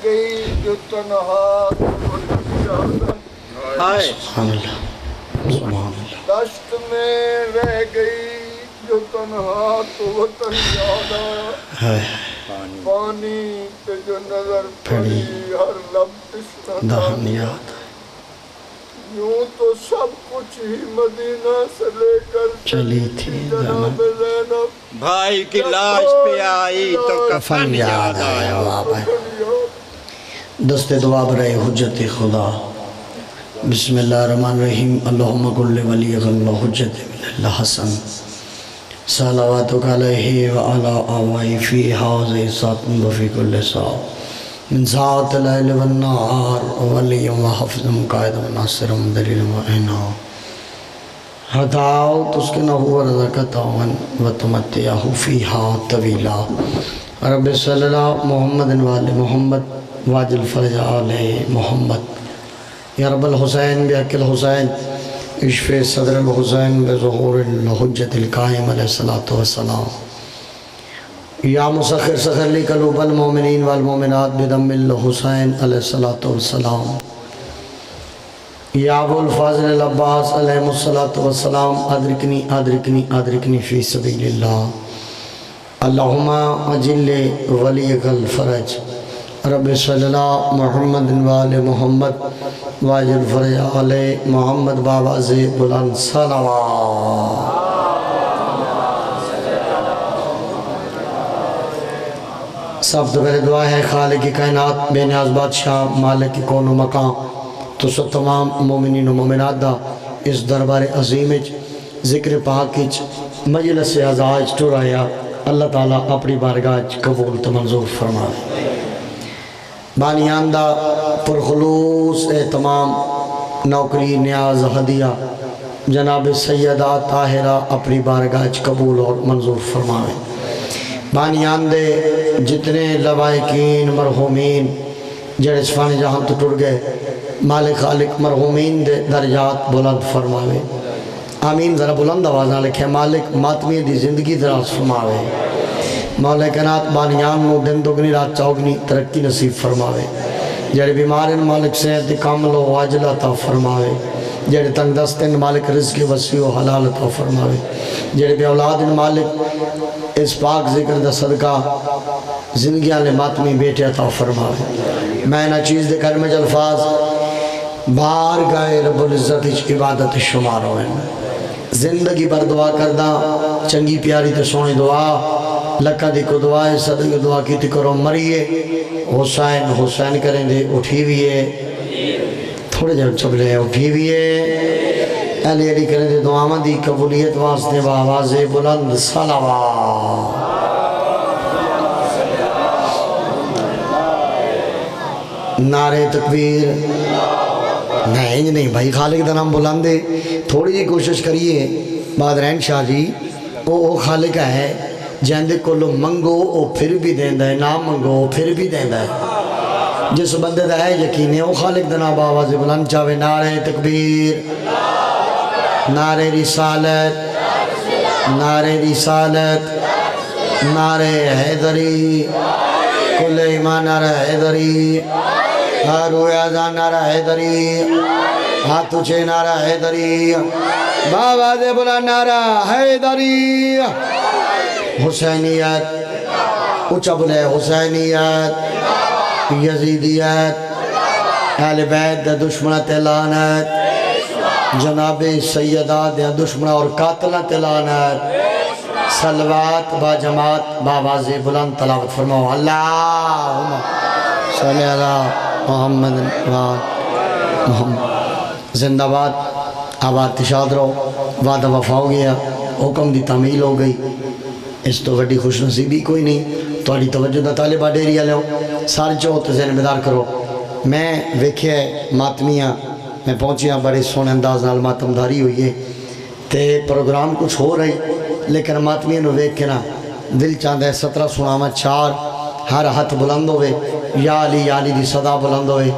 گئی جو تنہا سبحان اللہ سبحان اللہ دشت میں رہ گئی جو تنہا تو وطن یاد آیا پانی پہ جو نظر پڑی ہر لب تشنہ دہن یاد یوں تو سب کچھ ہی مدینہ سے لے کر چلی تھی جناب زینب بھائی کی لاش پہ آئی تو کفن یاد آیا دست دعا برائے حجت خدا بسم اللہ الرحمن الرحیم اللہم کل ولی غل حجت من اللہ حسن صلواتک علیہ وعلا آوائی فی حاض ساتن وفی کل ساو من ساعت اللیل والنہار ولی و حفظ مقائد و ناصر و دلیل و احنا ہتاؤ تسکنہ و رزقتاون و تمتیاہو فیہا طویلا رب صلی اللہ محمد والِ محمد واجل فرج آلِ محمد یا رب الحسین بحق الحسین اشف صدر الحسین بظہور الحجت القائم علیہ السلام یا مسخر سخر لی قلوب المومنین والمومنات بدم الحسین علیہ السلام یا ابو الفاضل العباس علیہ السلام ادرکنی ادرکنی ادرکنی فی سبیل اللہ اللہم اجل ولیق الفرج رب صلی اللہ محمد والِ محمد واجل فرج آلِ محمد بابا زی بلند صلوات سب تو پہلے دعا ہے خالق کی کائنات بے نیاز بادشاہ مالک کی کون و مقام تو سب تمام مومنین و مومنات دا اس دربار عظیم ذکر پاک مجلس اعزاز ٹورایا اللہ تعالیٰ اپنی بارگاہ قبول تو منظور فرمائے بانیان دا پرخلوص اہتمام نوکری نیاز ہدیہ جناب سیدہ طاہرہ اپنی بارگاہ قبول اور منظور فرمائے بانیان دے جتنے لوائقین مرحومین جڑے سفانی جہاں تو ٹر گئے مالک خالق مرحومین دے درجات بلند فرماوے آمین ذرا بلند آوازہ لکھے مالک ماتمی دی زندگی دراز فرماوے مولا کائنات بانیان نو دن دگنی رات چوگنی ترقی نصیب فرماوے جڑے بیمارن مالک صحت کامل و عاجل عطا فرماوے جڑے تنگ دستن مالک رزق وسیع و حلال عطا فرماوے جڑے بے اولادن مالک اس پاک ذکر دا صدقہ زندگیاں لے ماتمی بیٹے عطا فرماوے میں نہ چیز دے کلمہ الفاظ بار گئے رب العزت عبادت شمار ہوئے زندگی پر دعا کردہ چنگی پیاری تے سونی دعا لکھا دی کو دعائے صدق دعا کی تی کرو مریے حسین حسین کریں دے اٹھی ہوئے تھوڑے جب چبلے اٹھی ہوئے علی علی کریں دے دعا دی قبولیت واسطے آواز بلند صلوات نعرہ تکبیر نہیں بھائی خالق دا نام بلندے تھوڑی جی کوشش کریے بادرین شاہ جی وہ خالق ہے جہندے کولو منگو او پھر بھی دیندہ ہے نام منگو او پھر بھی دیندہ ہے جس بندے دا ہے یقین ہے وہ خالق دا نام آواز بلند چاہوے نعرہ تکبیر نعرہ رسالت نعرہ رسالت نعرہ حیدری کل ایمان نعرہ حیدری روح آزان نعرہ حیدری ہاتھ اچھے نعرہ حیدری بابا دے بلا نعرہ حیدری حسینیت اچھا بلے حسینیت یزیدیت اہل بیت دے دشمنہ تلانت جناب سیدہ دے دشمنہ اور قاتلہ تلانت صلوات با جماعت باواز بلند تلاوت فرماؤ اللہم صلی اللہ محمد محمد زندہ باد آباد تشاد رہو وعدہ وفا ہو گیا حکم دی تعمیل ہو گئی اس تو وڈی خوش نصیبی کوئی نہیں توڑی توجہ دا طالبہ ڈیریا لے ہو سارے چوہت ذہن بیدار کرو میں ویکھے ماتمیاں میں پہنچیاں بڑے سونے انداز نال ماتم داری ہوئی ہے تے پروگرام کچھ ہو رہی لیکن ماتمیاں نو ویکھ کے نا دل چاندہ ہے 17 سنامہ 4 ہر ہاتھ بلند ہوئے یا علی دی صدا بلند ہوئے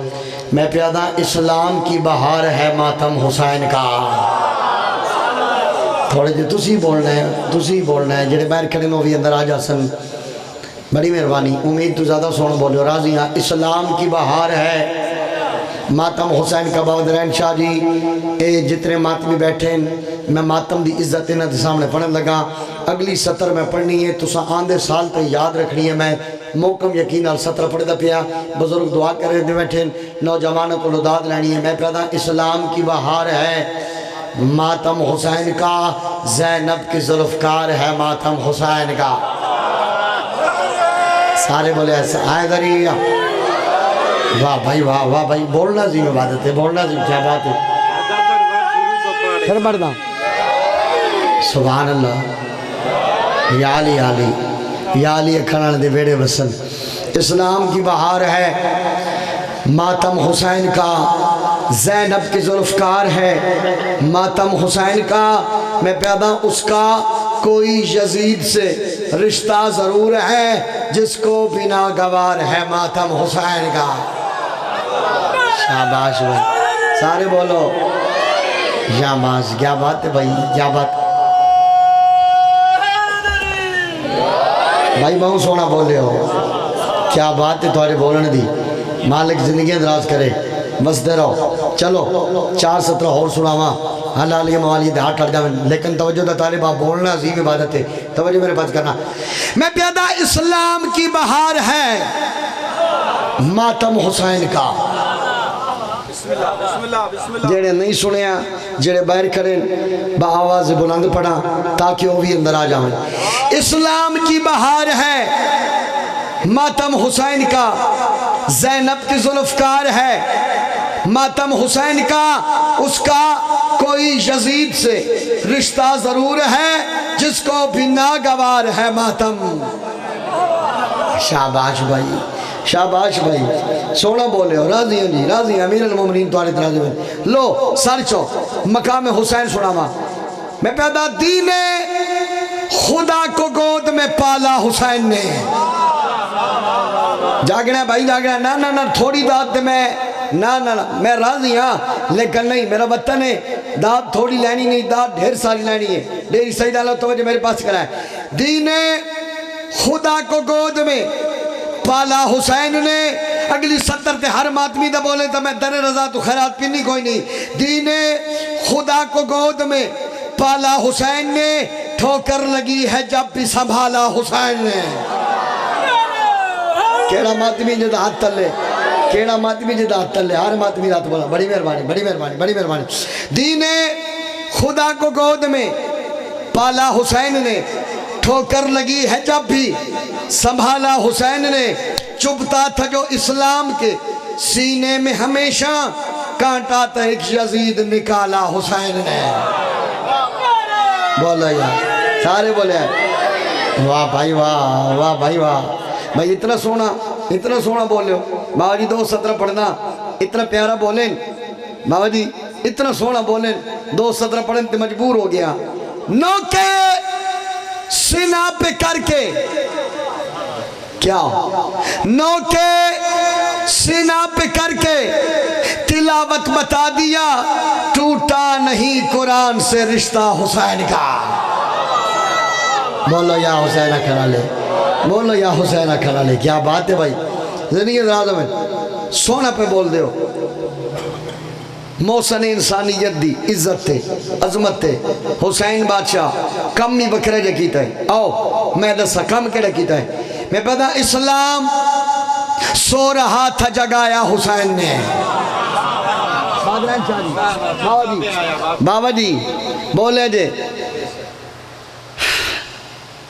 میں پیادہ اسلام کی بہار ہے ماتم حسین کا تھوڑے جی تسی بولنا ہے جڑے باہر کھڑے نو بھی اندر آ جا سن بڑی مہربانی، امید تو زیادہ سونا بولے، راضی ہاں۔ اسلام کی بہار ہے ماتم حسین کا بہادرین شاہ جی، اے جتنے ماتمی بیٹھے ہیں، میں ماتم دی عزت انہاں دے سامنے پڑھنے لگا۔ اگلی سطر میں پڑھنی ہے، تسا آندے سال تے یاد رکھنی ہے۔ میں موکم یقین نال سطر پڑھ دا پیا، بزرگ دعا کرے دے بیٹھے، نوجوانوں کو لداد لینی ہے۔ میں پیدا اسلام کی بہار ہے ماتم حسین کا، زینب کی ذوالفقار ہے ماتم حسین کا۔ سارے بولے ایسا حیدری، واہ بھائی واہ، واہ بھائی، بولنا زیم عبادت ہے، بولنا زیم، کیا بات ہے، پھر بڑھنا سبحان اللہ، یا علی علی یا علی کھڑان دے بیڑے وسن۔ اسلام کی بہار ہے ماتم حسین کا، زینب کی ذوالفقار ہے ماتم حسین کا۔ میں پیدا اس کا کوئی یزید سے رشتہ ضرور ہے، جس کو بھی ناگوار ہے ماتم حسین کا۔ شاباش بھائی، سارے بولو شاباش، کیا بات ہے بھائی، کیا بات بھائی، بہت سونا بولے ہو، کیا بات ہے تمہارے بولنے دی۔ مالک زندگیاں دراز کرے، بستے رہو۔ چلو 4 سطرہ اور سناواں، حلالی موالی دے ہاتھ اٹھ جاویں، لیکن توجہ دا طالبہ، بولنا عظیم عبادت ہے، توجہ میرے پاس کرنا۔ میں پیدا اسلام کی بہار ہے ماتم حسین کا۔ جڑے نہیں سنیا، جڑے باہر کریں با آواز بلند پڑھا تاکہ وہ بھی اندر آ جائیں۔ اسلام کی بہار ہے ماتم حسین کا، زینب کی ذوالفقار ہے ماتم حسین کا۔ اس کا کوئی یزید سے رشتہ ضرور ہے، جس کو بھی ناگوار ہے ماتم۔ شاباش بھائی، شاباش بھائی، سونا بولے ہو، راضی ہوں جی، راضی ہیں، امیر المومنین تو آلت راضی ہیں۔ لو سر چو مقام حسین سناما۔ میں پیدا دین خدا کو گود میں پالا حسین نے۔ جاگنا بھائی، جاگنا، نا نا نا، تھوڑی داد میں نا نا نا، میں راضی ہاں لیکن نہیں، میرا وطن ہے، داد تھوڑی لینی نہیں، داد ڈھیر ساری لینی ہے۔ ڈیری سید اللہ توجہ میرے پاس کرائے۔ دین خدا کو گود میں پالا حسین نے۔ اگلی سطر تے ہر ماتمی دا بولے تو میں در رضا تو خیرات پینی کوئی نہیں۔ دین خدا کو گود میں پالا حسین نے، ٹھوکر لگی ہے جب بھی سنبھالا حسین نے۔ کیڑا ماتمی جدہ ہاتھ تلے، کیڑا ماتمی جدہ ہاتھ تلے، ہر ماتمی رات بولا، بڑی مہربانی، بڑی مہربانی، بڑی مہربانی۔ دین خدا کو گود میں پالا حسین نے، ٹھوکر لگی ہے جب بھی سنبھالا حسین نے۔ چبھتا تھا جو اسلام کے سینے میں ہمیشہ، کانٹا تھا ایک یزید نکالا حسین نے۔ بولا یار، سارے بولے واہ بھائی واہ، واہ بھائی واہ بھائی، اتنا سونا بولے ہو بابا جی۔ 2 سطرہ پڑھنا، اتنا پیارا بولیں بابا جی، اتنا سونا بولیں، 2 سطرہ پڑھیں تے مجبور ہو گیا۔ نوکے سینہ پہ کر کے، کیا نوکے سینہ پہ کر کے تلاوت بتا دیا، ٹوٹا نہیں قرآن سے رشتہ حسین کا۔ بولو یا حسین کھڑا لے، بولو یا حسین کھڑا لے، کیا بات ہے بھائی، زندگی دراز میں سونا پہ بول دے ہو۔ موسن انسانیت دی عزت تے عظمت تے حسین بادشاہ کم ہی بکرے جا کیتا ہے۔ آؤ میں دسا کم کیڑا کیتا ہے۔ میں پتا اسلام سو رہا تھا جگایا حسین نے۔ بابا جی بولے جے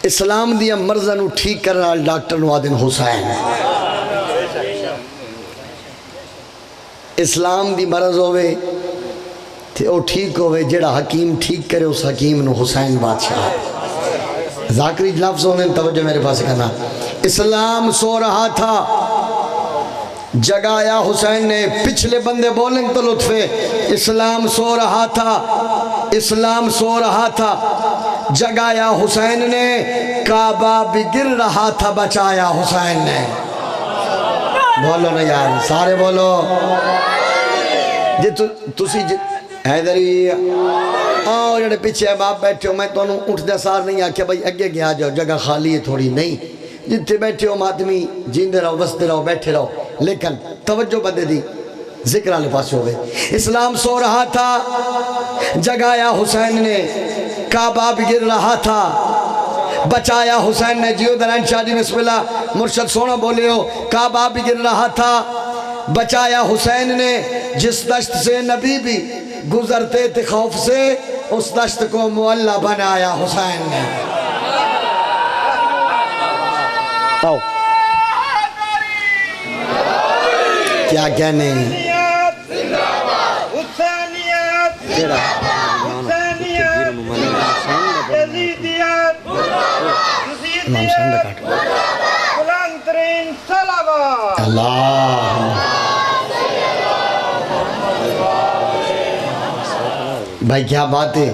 اسلام دیا مرضنو ٹھیک کرنا ڈاکٹر نوادن حسین۔ اسلام دی مرض ہوئے تھے او ٹھیک ہوئے، جڑا حکیم ٹھیک کرے اس حکیم نو حسین بادشاہ۔ ذاکری لفظ ہونے توجہ میرے پاس کرنا۔ اسلام سو رہا تھا جگایا حسین نے۔ پچھلے بندے بولیں تو لطفے، اسلام سو رہا تھا، اسلام سو رہا تھا جگایا حسین نے، کعبہ بھی گر رہا تھا بچایا حسین نے۔ بولو نا یار، سارے بولو جی تسی حیدری آؤ جڑے پیچھے باپ بیٹھے ہو، میں تو انہوں اٹھ دے سار نہیں آکھیا بھائی اگے گیا جاؤ، جگہ خالی ہے تھوڑی نہیں، جتنے بیٹھے ہو ماتمی جیندے رہو بستے رہو بیٹھے رہو، لیکن توجہ بدے دی ذکر آلے پاس ہوئے. اسلام سو رہا تھا، جگایا حسین نے، کعبہ بھی گر رہا تھا، بچایا حسین نے. جیو درائن شاہ جی بسم اللہ مرشد سونا بولے ہو. کعبہ بھی گر رہا تھا، بچایا حسین نے. جس دشت سے نبی بھی گزرتے تھے خوف سے، اس دشت کو معلّہ بنایا حسین نے. آؤ کیا کہنے امام صاحب نے کاٹا اللہ بھائی کیا بات ہے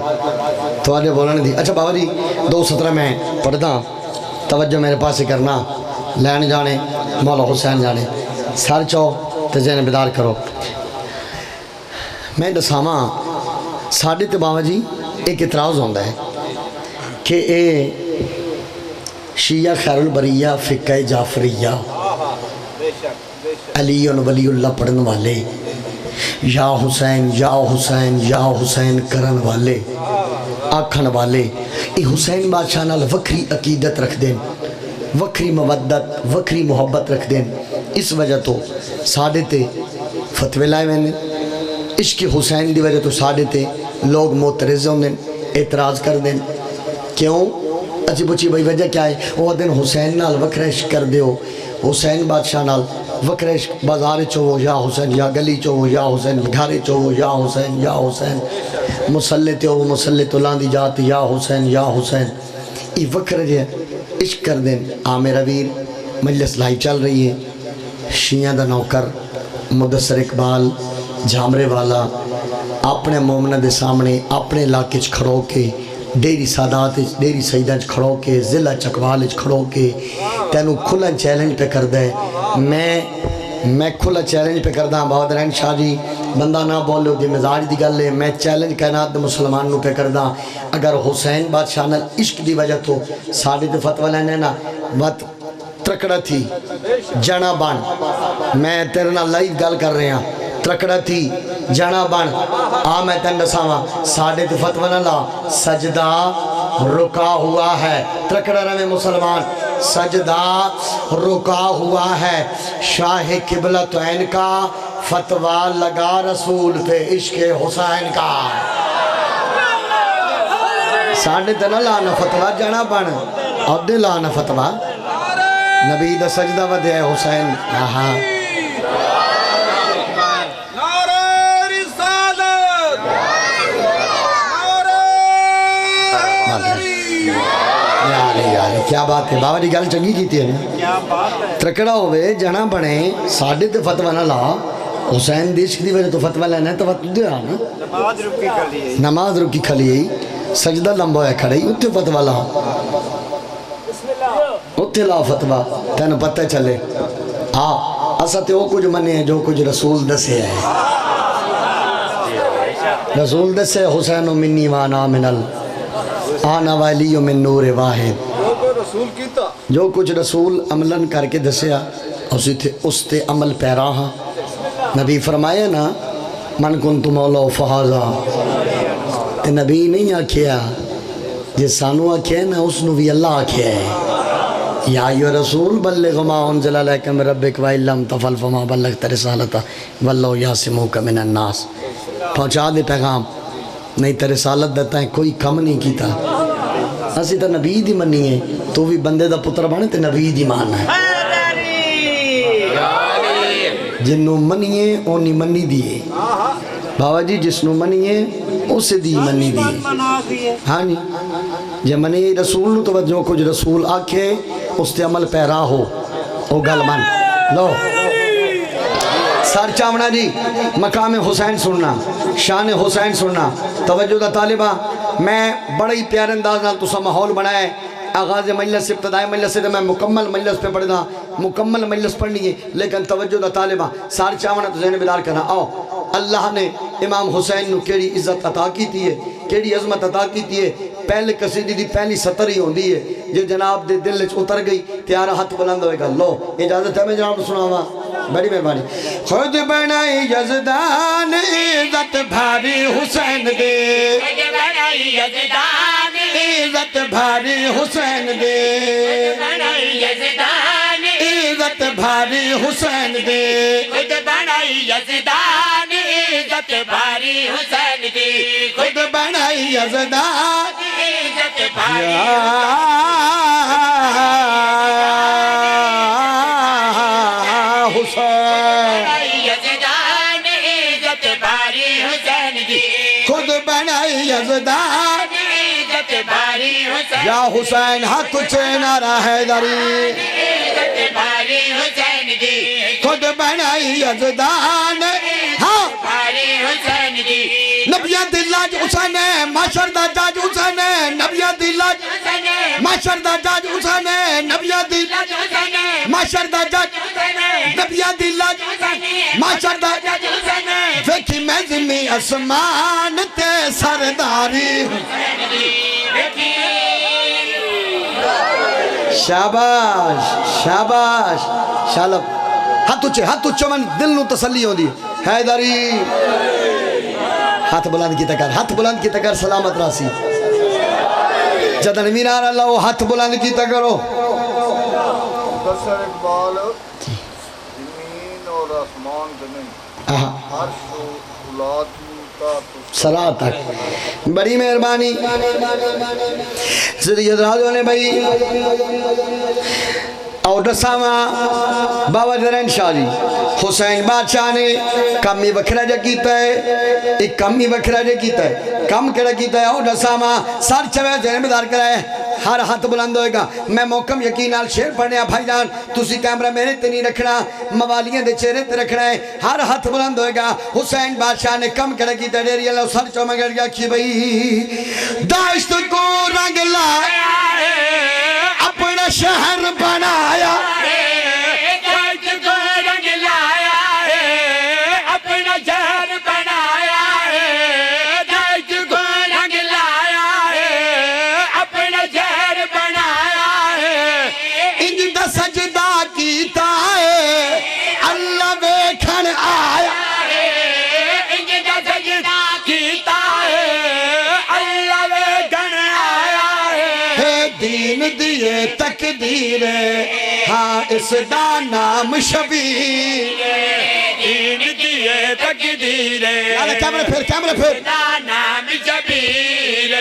تو آجے بولنے دی. اچھا بابا جی 2:17 میں پڑھتا، توجہ میرے پاس ہی کرنا. لین جانے مولا حسین جانے، سر چاؤ تو ذہن بیدار کرو. میں دساواں ساڈے تے بابا جی ایک اعتراض ہوتا ہے کہ اے شیعہ خیر البریہ فقہ جعفریہ علی ولی اللہ پڑھن والے، یا حسین یا حسین یا حسین کرن والے آکھن والے، یہ حسین بادشاہ نال وکری عقیدت رکھ دیں، وکری مودت وکری محبت رکھ دیں. اس وجہ تو ساڑھے تے فتوے لائے میں عشق حسین دی وجہ تو ساڑھے تے لوگ معترض ہوں دیں، اعتراض کر دیں. کیوں؟ اچھی پوچھی بھائی وجہ کیا ہے؟ وہ دن حسین نال وکر عشق کر دیو، حسین بادشاہ نال وکر عشق بازار چو یا حسین، یا گلی چو یا حسین، گھر چو یا حسین یا حسین، مسلط ہو مسلط لاندی جات یا حسین یا حسین. یہ وکر جے عشق کر دیں. عامر ویر مجلس لائی چل رہی ہے، شیعہ دا نوکر مدثر اقبال جھامرے والا اپنے مومنہ دے سامنے اپنے علاقے کھڑو کے ڈیری سادات ڈیری سیدہ کھڑو کے ضلع چکوال کھڑو کے تینوں کھلا چیلنج پہ کر دے. میں کھلا چیلنج پہ کردہ بہت رحم شاہ جی بندہ نہ بولو دی مزاج دی گل ہے. میں چیلنج کائنات دے مسلمان نو پہ کردہ، اگر حسین بادشاہ نال عشق دی وجہ تو ساڑھے دے فتوہ لینے نا وقت ترکڑا تھی جنا بان، میں تیرے نال لائیو گل کر رہے ہیں، ترکڑا تھی جنا بان میں تین دساواں ساڑھے تے فتوہ نہ لا. سجدہ رکا ہوا ہے، ترکڑا رہے مسلمان، سجدہ رکا ہوا ہے. شاہ قبلۃ عین کا فتوہ لگا رسول پہ عشق حسین کا. ساڑھے تے نہ لانا فتوہ جنا بان عہدے لانا فتوہ نبی دا سجدہ ودے حسین. آہا کیا بات ہے بابا جی گل چنگی کیتی ہے. ترکڑا ہوئے جنا بنے ساڑھے تے فتوہ نہ لا، حسین دی عشق دی وجہ تو فتوہ لینا ہے تو فتوہ دیا نا. نماز رکی کھلی سجدہ لمبا ہے کھڑی اتھے فتوہ لا، اتھے لا فتوہ تینو پتہ چلے. اسا تے وہ کچھ منے ہیں جو کچھ رسول دسے ہے. رسول دسے حسین منی وانا منل آنا والی من نور واحد. جو کچھ رسول عملاً کر کے دسیا اس تے عمل پیرا ہاں. نبی فرمایا نا من کنت مولا فہذا، تے نبی نہیں آکھیا جے سانو آکھیا نا اس نو بھی اللہ آکھیا ہے. یا ایھا رسول بلغ ما انزل الیک من ربک وان لم تفعل فما بلغت رسالتہ واللہ یعصمک من الناس. پہنچا دے پیغام، نہیں تے رسالت دیتا ہے کوئی کم نہیں کیتا. اسی تا نبی دی منی ہے، تو بھی بندے دا پتر بنے تے نبی دی مان ہے. جنوں منیے اونی منی دیئے بابا جی، جس نو منیے اسے دی منی دیئے. ہاں جی جے منی رسول نو تو جو کچھ رسول آکھے اس تے عمل پیرا ہو او گل من لو. سر چاونا جی مقام حسین سننا، شان حسین سننا. توجہ دا طالبہ میں بڑا ہی پیارے انداز نال تسا ماحول بنایا ہے. آغاز مجلس ابتدائی مجلس سے میں مکمل مجلس پہ پڑھنا، مکمل مجلس پڑھنی ہے، لیکن توجہ دا طالبہ سار چاونا تو ذہن بیدار کرنا. آؤ اللہ نے امام حسین نو کیڑی عزت عطا کی تھی ہے. کیڑی عظمت عطا کیتی ہے پہلے قصیدے دی پہلی سطر ہی ہوندی ہے جو جناب دے دل وچ اتر گئی تیارا ہاتھ بلند ہوئے گا لو اجازت ہے میں جناب سناواں بڑی مہربانی خود بنائی یزدان عزت بھاری حسین دے خود بنائی یزدان عزت بھاری حسین دے خود بنائی یزدان عزت بھاری حسین دے خود بنائی یزدان عزت بھاری حسین دی خود بنائی یزدان عزت بھاری حسین یزدان عزت بھاری حسین دی خود بنائی یزدان عزت بھاری حسین یا حسین حق تجھے نعرہ حیدری عزت بھاری حسین دی خود بنائی یزدان ہاں بھاری حسین دی نبیہ دلاج حسین معاشر دا جاج حسین نبیہ دلاج معاشر دا جاج حسین نبیہ دلاج معاشر دا جاج نبیہ دلاج معاشر دا جاج ویکھی میں زمین اسمان تے سرداری شاباش شاباش شالب ہاتھ اچھے من دل نو تسلی ہو دی حیدری ہاتھ بلند کی تکر ہاتھ بلند کی تکر سلامت راسی جدن مینار اللہ ہاتھ بلند کی تکرو مختصر اقبال زمین اور آسمان کے نہیں عرش و اولاد صلاح تک بڑی مہربانی صدیق حضرات نے بھائی اور رسامہ بابا درین شاہ جی حسین بادشاہ نے کمی وکھرا جا کیتا ہے ایک کمی وکھرا جا کیتا ہے کم کڑا کیتا ہے اور رسامہ سار چوے جنہیں بدار کرائے ہر ہاتھ بلند ہوئے گا میں موکم یقین آل شیر پڑھنے ہیں بھائی جان تُسی کیمرہ میرے تے نہیں رکھنا موالیاں دے چہرے تے رکھنا ہے ہر ہاتھ بلند ہوئے گا حسین بادشاہ نے کم کڑا کیتا ہے ڈیری اللہ سر چو مگر گیا کہ بھئی داشت کو رنگ لایا اپنا شہر بنایا داشت کو رنگ لایا اپنا شہر بنایا داشت کو رنگ لایا اپنا شہر بنایا انج دا سجدہ کیتا ہے اللہ ویکھن آیا انج دا سجدہ کیتا ہے اللہ ویکھن آیا ہے دین دیے تقدیر ہاں اس دا نام شبیر دین دیے تقدیر کیمرہ پھر نام شبیر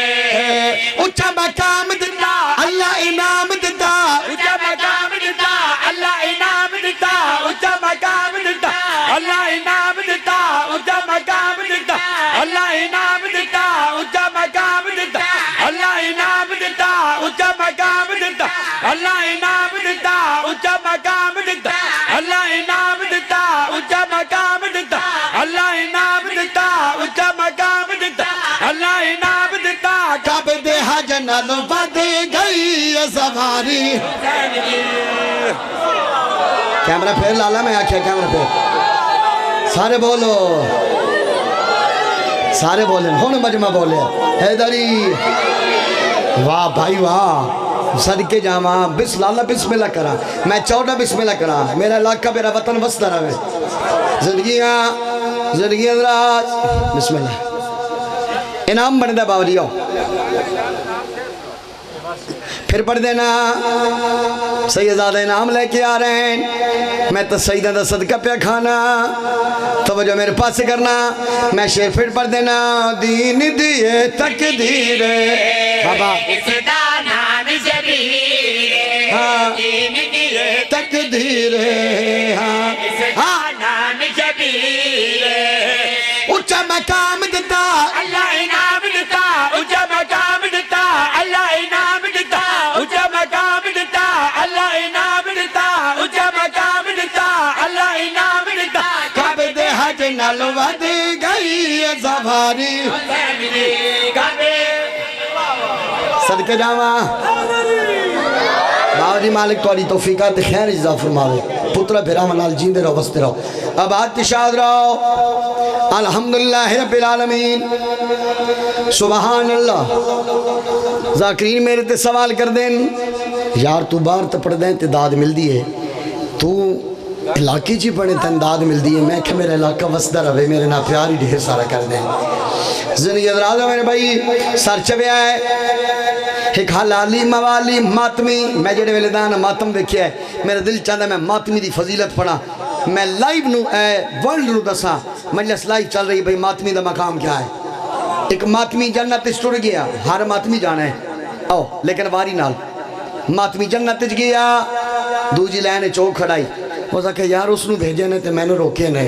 اچھا مقام دیتا اللہ انعام دیتا اچھا مقام دیتا اللہ انعام دیتا اچھا مقام دیتا اللہ انعام دیتا اچھا مقام دیتا اللہ انعام دیتا اچھا مقام دیتا اللہ انعام دیتا اچھا مقام دیتا اللہ انعام دیتا اچھا مقام دیتا اللہ انعام دیتا اچھا مقام دیتا اللہ انعام دیتا اچھا مقام دیتا اللہ انعام دیتا کب دے حج نال ود گئی سواری کیمرہ پھر لالا میں آکھیا کیمرہ پھر سارے بولیں ہون مجمع بولے حیدری واہ بھائی واہ صدقے جامعہ بسم اللہ بسم اللہ کرا میں 14 بسم اللہ کرا میرا علاقہ میرا وطن وسط رہے زندگیاں حضرات بسم اللہ انعام بندہ باوریو پھر پڑھ دینا سیدزادہ انعام لے کے آ رہے ہیں میں تو سیدہ دا صدقہ پہ کھانا توجہ میرے پاس سے کرنا میں شیر پھر پڑھ دینا دین دیے تقدیر بابا اس دا نام شبیر ہاں دین دیے تقدیر ہاں اس دا نام شبیر اچھا مقام دیتا اللہ انعام دیتا اچھا مقام دیتا اللہ انعام دیتا اچھا مقام دیتا اللہ انعام دیتا اچھا مقام دیتا اللہ انعام دیتا کب دے حج نال ود گئی سواری صدقے جاواں باوجی مالک توڑی توفیقات خیر اجزا فرماوے پترا بھراواں نال جیندے رہو وستے رہو آباد تشاد رہو الحمدللہ رب العالمین سبحان اللہ ذاکرین میرے تے سوال کر دیں یار تو باہر تے پڑھ دیں تے داد مل دی ہے تو علاقے جی پڑھے تن داد مل دی ہے میں کہ میرا علاقہ وسدہ رہے میرے نا پیاری ڈھیر سارا کر دیں زندگی ادرازہ میرے بھائی سر چویا ہے ایک حلالی موالی ماتمی میں جڑے ویلے دانا ماتم دیکھیا ہے میرا دل چاہتا ہے میں ماتمی دی فضیلت پڑھا میں لائیو نو ورلڈ نو دسا مجلس لائیو چل رہی بھئی ماتمی دا مقام کیا ہے ایک ماتمی جنت اس ٹر گیا ہر ماتمی جانا ہے او لیکن واری نال ماتمی جنت اس گیا دوجی لائنے چوک کھڑائی وہ سا کہ یار اس نو بھیجے نے تے میں نو روکے نے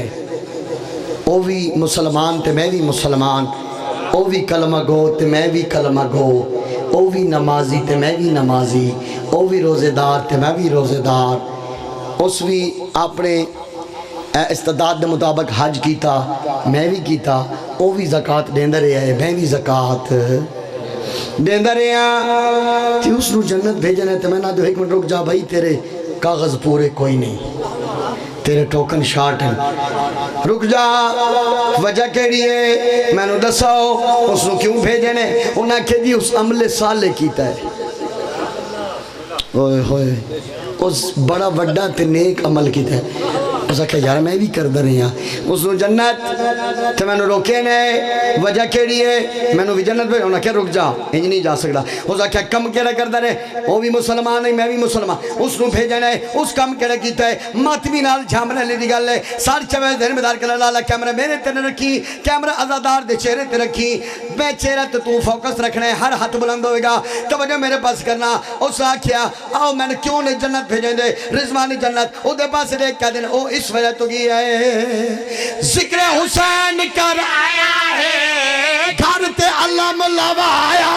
او بھی مسلمان تے میں بھی مسلمان او بھی کلمہ گو تے میں بھی کلمہ گو او بھی نمازی تے میں بھی نمازی او بھی روزے دار تے میں بھی روزے دار اس بھی اپنے استعداد دے مطابق حج کیتا میں بھی کیتا او بھی زکاة دیندہ رہا ہے میں بھی زکاة دیندہ رہا تی اس نو جنت بھیجنے تے میں نہ دو ایک منٹ رک جا بھائی تیرے کاغذ پورے کوئی نہیں تیرے ٹوکن شارٹ ہیں رک جا وجہ کیڑی ہے میں نو دساؤ اس نو کیوں بھیجنے انہاں کہ جی اس عمل صالح کیتا ہے اوئے ہوئے اس بڑا وڈا تے نیک عمل کیتا ہے اس کہ یار میں بھی کر در رہی ہاں اس نو جنت تے میں نو روکے نے وجہ کیڑی ہے میں نو بھی جنت پہ انہاں کہ رک جا انج نہیں جا سکتا اس کہ کم کیڑا کر در ہے وہ بھی مسلمان ہے میں بھی مسلمان اس نو بھیجنے اس کم کیڑا کیتا ہے ماتمی نال جھامنے لی دی گل ہے سار چوے دھن میں دار کر لالا کیمرہ میرے تے رکھی کیمرہ ازادار دے چہرے تے رکھی میں چہرہ تے تو فوکس رکھنا ہے ہر ہاتھ بلند ہوئے گا توجہ میرے پاس کرنا اس آکھیا آؤ میں نے کیوں نے جنت بھیجیں دے رضوانی جنت او دے پاس دیکھ کہہ دیں او اس وجہ تو گیا ہے ذکر حسین کر آیا ہے گھر تے علم لوایا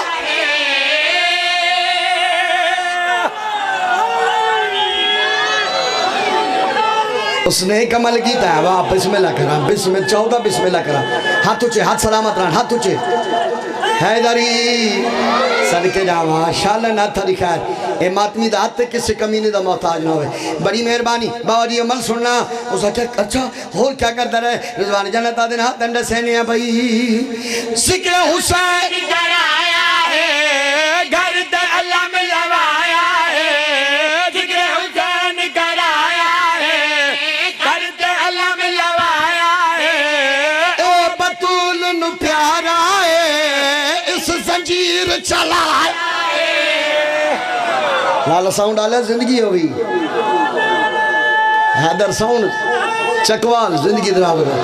اس نے ایک عمل کیتا ہے واہ بسم اللہ کرا بسم 14 بسم اللہ کرا ہاتھ اچھے ہاتھ سلامت رہن ہاتھ اچھے حیدری صدقے جاواں شاءاللہ نہ تھری خیر اے ماتمی دا ہاتھ کسی کمینے دا محتاج نہ ہوئے بڑی مہربانی بابا جی عمل سننا اس نے اچھا اور کیا کرتا رہے رضوان جنت آدھے ہاتھ انڈے سہنے ہیں بھائی ذکر حسین کر آیا ہے گھر تے اللہ میں لوایا ہے ذکر حسین کر آیا ہے گھر تے اللہ میں لوایا ہے اے بطول نو پیارا ہے اس زنجیر چلایا لالا ساؤنڈ آلے زندگی ہوئی حیدر ساؤنڈ چکوال زندگی دراب گا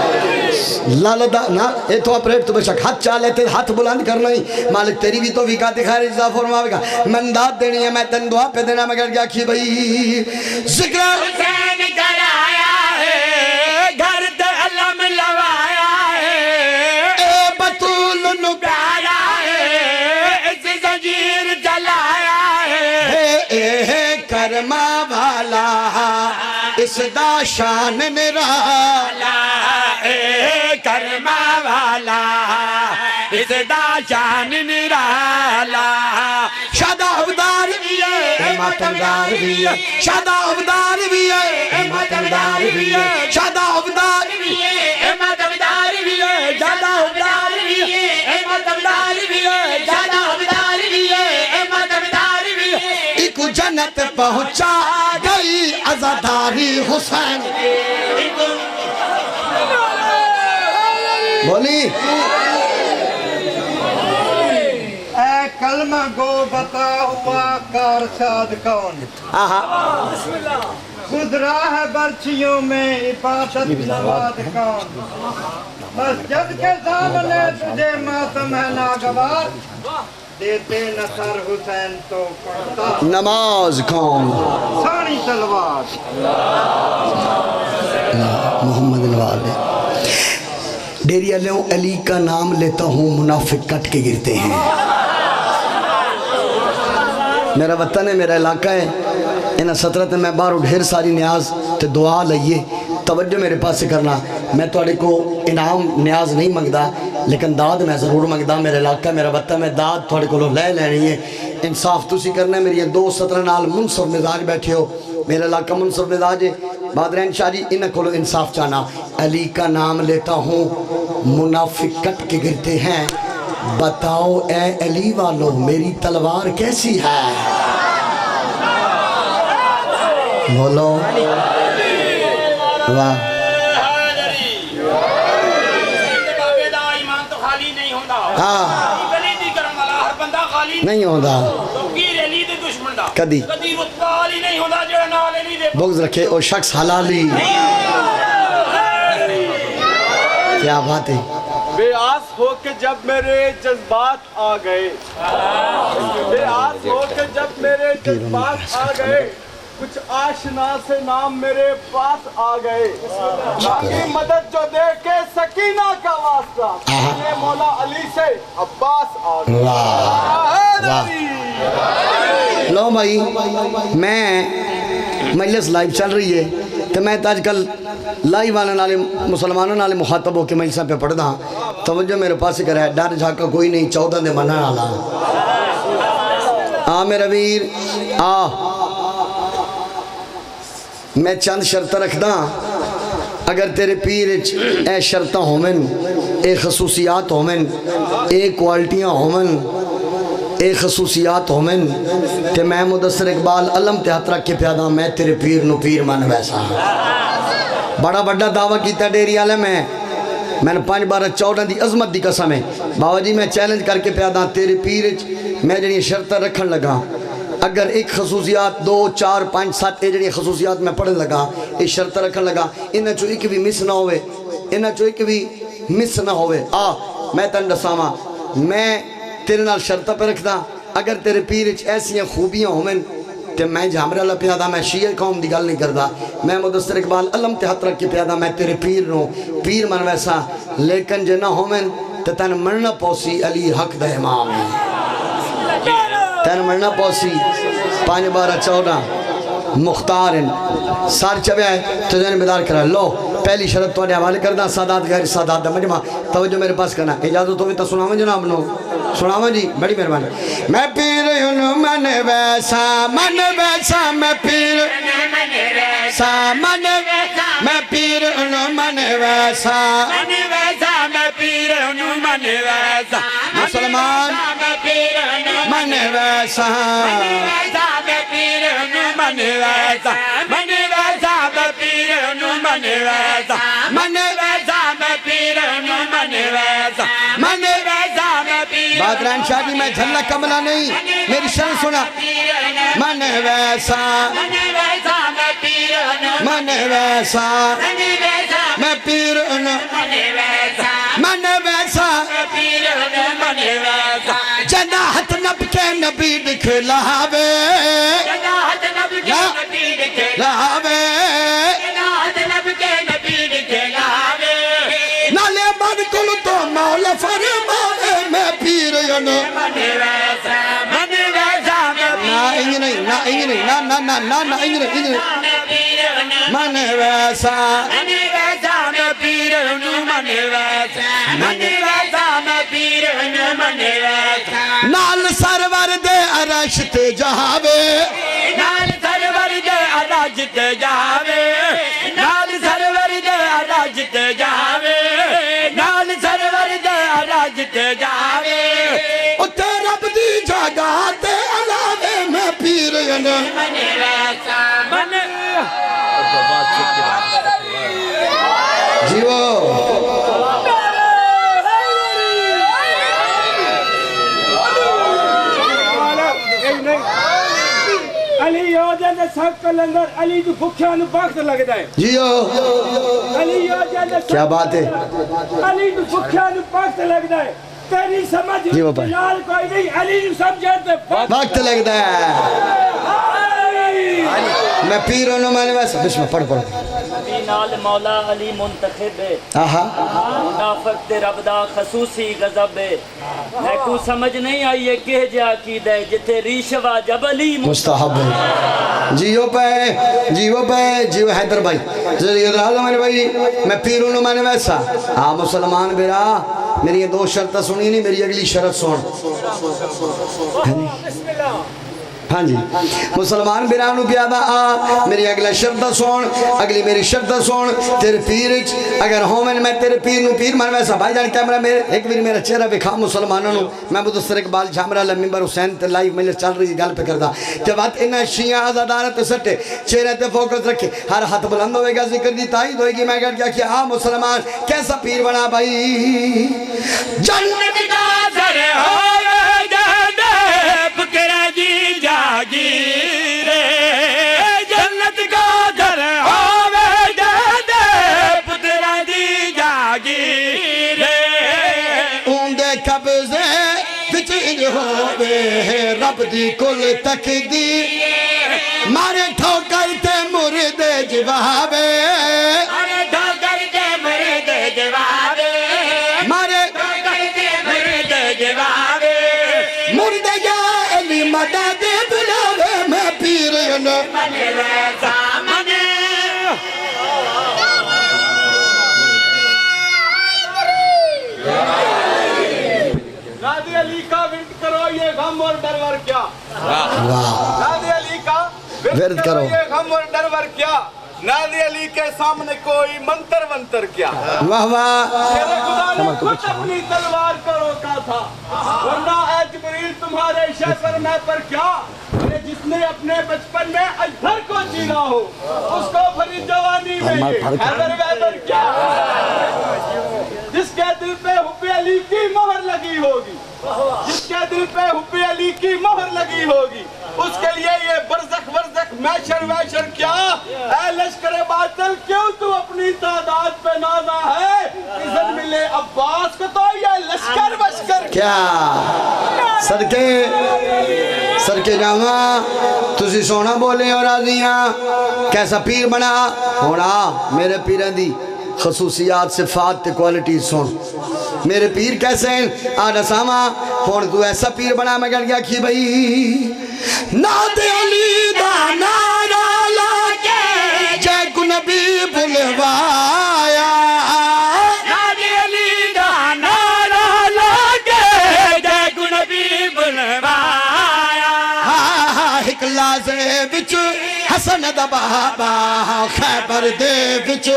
لالا دا نا اے تو اپریٹ تو بے شک ہاتھ چالے تے ہاتھ بلند کرنا ہی مالک تیری بھی تو وکاتی خیر اجزا فرماوے گا من داد دینی ہے میں تن دعا پہ دینا مگر کیا کھی بھئی ذکر حسین کر آیا ہے گھر تے اللہ میں لوایا ہے اے بطول نو پیارا ہے اس زنجیر جلایا ہے کرما والا اس دا شان نرالا اے کرما والا اس دا شان نرالا شادابدار بھی ہے اے ماتمدار بھی ہے شادابدار بھی ہے اے ماتمدار بھی ہے شادابدار بھی ہے اے ماتمدار بھی ہے شادابدار بھی ہے اے ماتمدار بھی ہے شادابدار بھی ہے اے ماتمدار بھی ہے ایک جنت پہنچا گئی عزاداری حسین بولی اے کلمہ گو بتا ہوا کارشاد کون گزرا ہے برچیوں میں عبادت نواد کون مسجد کے سامنے تجھے ماتم ہے ناگوار دیتے نصر حسین تو پڑھتا نماز کون سانی تلوار محمد الوالے ڈیری علی کا نام لیتا ہوں منافق کٹ کے گرتے ہیں میرا وطن ہے میرا علاقہ ہے انہا سطرت میں باہر ڈھیر ساری نیاز تے دعا لئیے توجہ میرے پاس سے کرنا میں توڑے کو انعام نیاز نہیں مانگدا لیکن داد میں ضرور مانگدا میرا علاقہ میرا وطن میں داد توڑے کو لے لینی ہے انصاف تسی کرنا ہے میری دو سطرہ نال منصف مزاج بیٹھے ہو میرا علاقہ منصف مزاج ہے بادرین شاہ جی انہیں کھولو انصاف چانا علی کا نام لیتا ہوں منافق کٹ کے گرتے ہیں بتاؤ اے علی والو میری تلوار کیسی ہے بولو واہ نہیں ہوتا کدی بغض رکھے اور شخص حلالی کیا بات ہے بے آس ہو کے جب میرے جذبات آ گئے بے آس ہو کے جب میرے جذبات آ گئے کچھ آشنا سے نام میرے پاس آ گئے باقی مدد جو دے کے سکینہ کا واسطہ یہ مولا علی سے عباس آ گئے لو بھائی میں مجلس لائیو چل رہی ہے تو میں آج کل لائیو آنے والے مسلمانوں والے مخاطب ہو کے مجلساں پہ پڑھتا ہوں توجہ میرے پاس کرا ہے ڈر جھاکا کوئی نہیں 14 دے منع والا آ میرا ویر آ میں چند شرط رکھدا اگر تیرے پیر اے شرطاں ہومن اے خصوصیات ہومن اے کوالٹیاں ہومن اے خصوصیات ہومن تے میں مدثر اقبال علم تے ہاتھ رکھ کے پیادا میں تیرے پیر نو پیر من ویسا بڑا بڑا دعویٰ کیتا ڈیری عالم ہے میں نے 5 12 14 دی عظمت دی قسم ہے بابا جی میں چیلنج کر کے پیادا تیرے پیر میں جنہی شرطہ رکھن لگا اگر ایک خصوصیات 2 4 5 7 اے جنہی خصوصیات میں پڑھن لگا ایک شرطہ رکھن لگا انہیں چو ایک بھی مس نہ ہوئے انہیں چو ایک بھی مس نہ ہوئے میں تن دساواں میں تیرے نال شرطہ پہ رکھدا اگر تیرے پیر ایسی خوبیاں ہومن تے میں جامرہ اللہ پیادا میں شیعہ قوم دی گل نہیں کردا میں مدثر اقبال علم تے ہاتھ رکھ کے پیادا میں تیرے پیر نو پیر من ویسا لیکن جے نہ ہومن تے تن مرنا پوسی علی حق دا امام تین مرنا پوسی 5 12 14 مختار سار چوے آئے تو جانے بیدار کرا لو پہلی شرط تو حوالے کردہ سادات غیر سادات دا مجمع توجہ میرے پاس کرنا اجازت تو بھی تا سناویں جناب نو سناویں جی بڑی مہربانی میں پیر انہوں من ویسا میں پیر ویسا میں پیر انہوں من ویسا میں پیر انہوں من ویسا مسلمان من ویسا میں پیر انہوں من ویسا من ویسا میں پیر انہوں من ویسا من ویسا میں پیر انہوں من ویسا من ویسا میں پیر بادران شاہ جی میں جھلنا کملا نہیں میری شرح سنا من ویسا میں پیر انہوں من ویسا میں پیر انہوں من ویسا جناحت نب کے نبی دکھلاوے نالے من کل تو مولا فرماوے میں پیر انہوں نا انج نہیں نا انج نہیں نا انج نہیں من ویسا میں پیر انہوں من ویسا میں پیر انہوں من ویسا نال سرور دے عرش تے جہاوے نال سرور دے عرش تے جہاوے نال سرور دے عرش تے جہاوے نال سرور دے عرش تے جہاوے اتے رب دی جگہ تے علاوے میں پیر انہوں من ویسا من جیو علی یو جانے سب کلندر علی جو بھکھیا نو وقت لگ دائے جیو علی یو جانے کیا بات ہے علی جو بھکھیا نو وقت لگ دائے تیری سمجھ جلال کوئی نہیں علی جو سمجھتے وقت لگ دائے میں پیر انہوں میں نے ویسا بسم پڑھ نال مولا علی منتخب منافق تے رب دا خصوصی غضب ہے کو سمجھ نہیں آئی ہے کہ جا کی دے جتے ریشوا جب علی مستحب ہے جیو حیدر بھائی میں پیر انہوں میں نے ویسا مسلمان بیرا میری یہ 2 شرطہ سنی نہیں میری اگلی شرط سن ہاں جی مسلمان بیرانو پیادا آ میری اگلا شرط سون اگلی میری شرط سون تیرے پیر اگر ہومن میں تیرے پیر نو پیر من ویسا بھائی جان کیمرہ میرے ایک بیر میرا چہرہ بکھا مسلمانوں نو میں بدستر اقبال جھامرہ لمبر حسین تے لائیو ملر چل رہی گل پہ کردا تے بات انہا شیعہ آزادارت سٹے چہرے تے فوکس رکھے ہر ہاتھ بلند ہوئے گا ذکر دی تائید ہوئے گی میں کہا کیا کیا مسلمان کیسا پیر بنا بھائی جنت کا سر ہوئے جانے پکرہ جی جاگیرے جنت کا در ہوئے جانے پترہ دی جاگیرے اوندے قبضے بچنج ہوئے رب دی کل تک دی مارے ٹھوکر تے مردے جوابے مارے ٹھوکر تے مردے جوابے مارے ٹھوکر تے مردے جوابے مردے یا علی مدد بلاوے میں پیرن منے ویسا منے نادی علی کا ورد کرو یہ غم اور ڈرور کیا نادی علی کا ورد کرو یہ غم اور ڈرور کیا نادی علی کے سامنے کوئی منتر ونتر کیا واہ واہ تیرے خدا نے خود اپنی تلوار کو روکا تھا ورنہ اے جبریل تمہارے شہر میں پر کیا جس نے اپنے بچپن میں اجھر کو جینا ہو اس کو بھری جوانی میں حیدر ویدر کیا جس کے دل پہ حب علی کی مہر لگی ہوگی جس کے دل پہ حب علی کی مہر لگی ہوگی اس کے لیے یہ برزخ ورزخ میشر ویشر کیا اے لشکر باطل کیوں تو اپنی تعداد پہ نازا ہے اذن ملے عباس کو تو یہ لشکر وشکر کیا صدقے جاواں تسی سونا بولے اور آدھیاں کیسا پیر بنا ہونا میرے پیریں دی خصوصیات صفات تے کوالٹی سن میرے پیر کیسے ہیں آدھا ساما ہون تو ایسا پیر بنا میں کہہ گیا کی بھئی ناد علی دا نارا لاکے جے کو نبی بلوایا ناد علی دا نارا لاکے جے کو نبی بلوایا ایک لازے بچ حسن دا بابا خیبر دے بچ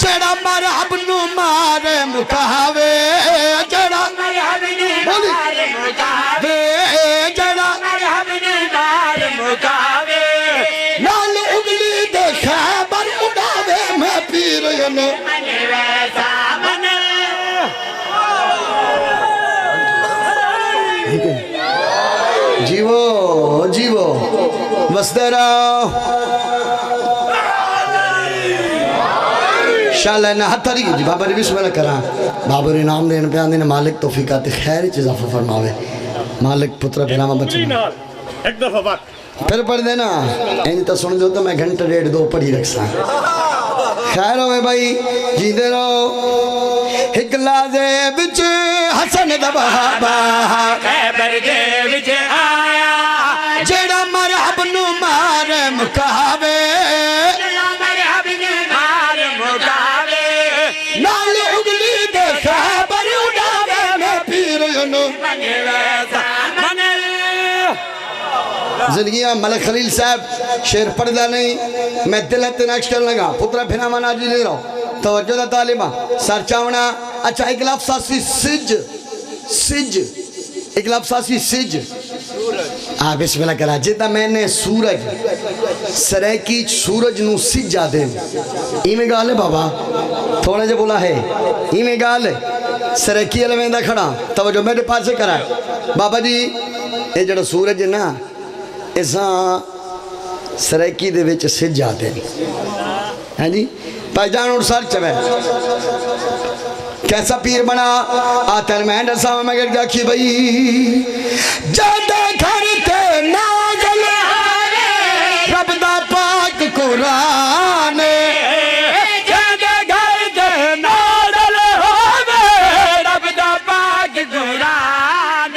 جڑا مرحب نو مارے مکاوے جڑا مرحب نو مارے مکاوے جڑا مرحب نو مارے مکاوے نال اگلی دے خیبر اڑاوے میں پیر ینو منے ویسا منے جیو جیو وسدے رہو شاءاللہ انہا ہتھاری جی بابا نے بسم اللہ کرا بابا نے نام دین پیان دینا مالک توفیقات خیر چیزا فرماوے مالک پترہ پیرامہ بچنا ایک دفعہ بات پھر پڑھ دینا اینی تا سن جو تو میں گھنٹہ ڈیڑھ دو پڑھی رکھ سا خیر ہوئے بھائی جی دے رو ایک لازے بچ حسن دا بابا خیبر دے بچ آیا جیڑا مرحب نو مار مکاوے نال اگلی دے خیبر اڑاوے میں پیر ینو زندگیاں ملک خلیل صاحب شیر پڑھدا نہیں میں دلت نقش کر لگا پترہ بھنا منا جی لے رہا توجہ دا طالبہ سر چاونا اچھا ایک لفظ آسی سج سج ایک لفظ آسی سج بسم اللہ کرا جیتا میں نے سورج سریکی سورج نو سجا دے ای میں گالے بابا تھوڑے جو بولا ہے ای میں گالے سریکی علمیندہ کھڑا توجہ میرے پاس سے کرا بابا جی یہ جڑا سورج نا ایسا سریکی دے ویچ سجا دے ہاں جی پہچان اور سر چوے کیسا پیر بنا آتر میں ڈرسا میں گر گیا کی بھئی جادے گھر تے نازل رب دا پاک قرآن جادے گھر تے نازل رب دا پاک قرآن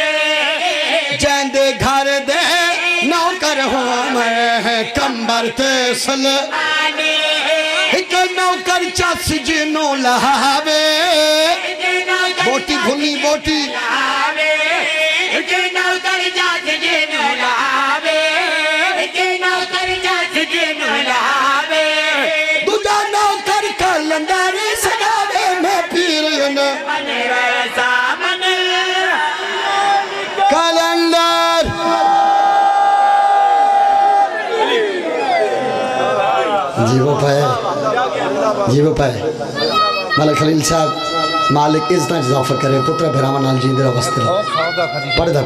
جاندے گھر دے نوکر ہوں میں کمبر تے سل ایک نوکر چاس جنوں لہاوے بوٹی بھلی بوٹی ایک نوکر چاس جنوں لہاوے جی وہ پائے ملک خلیل صاحب مالک عزت اضافہ کرے پتر بھراما نال جیندے رہو واسطے پڑھدا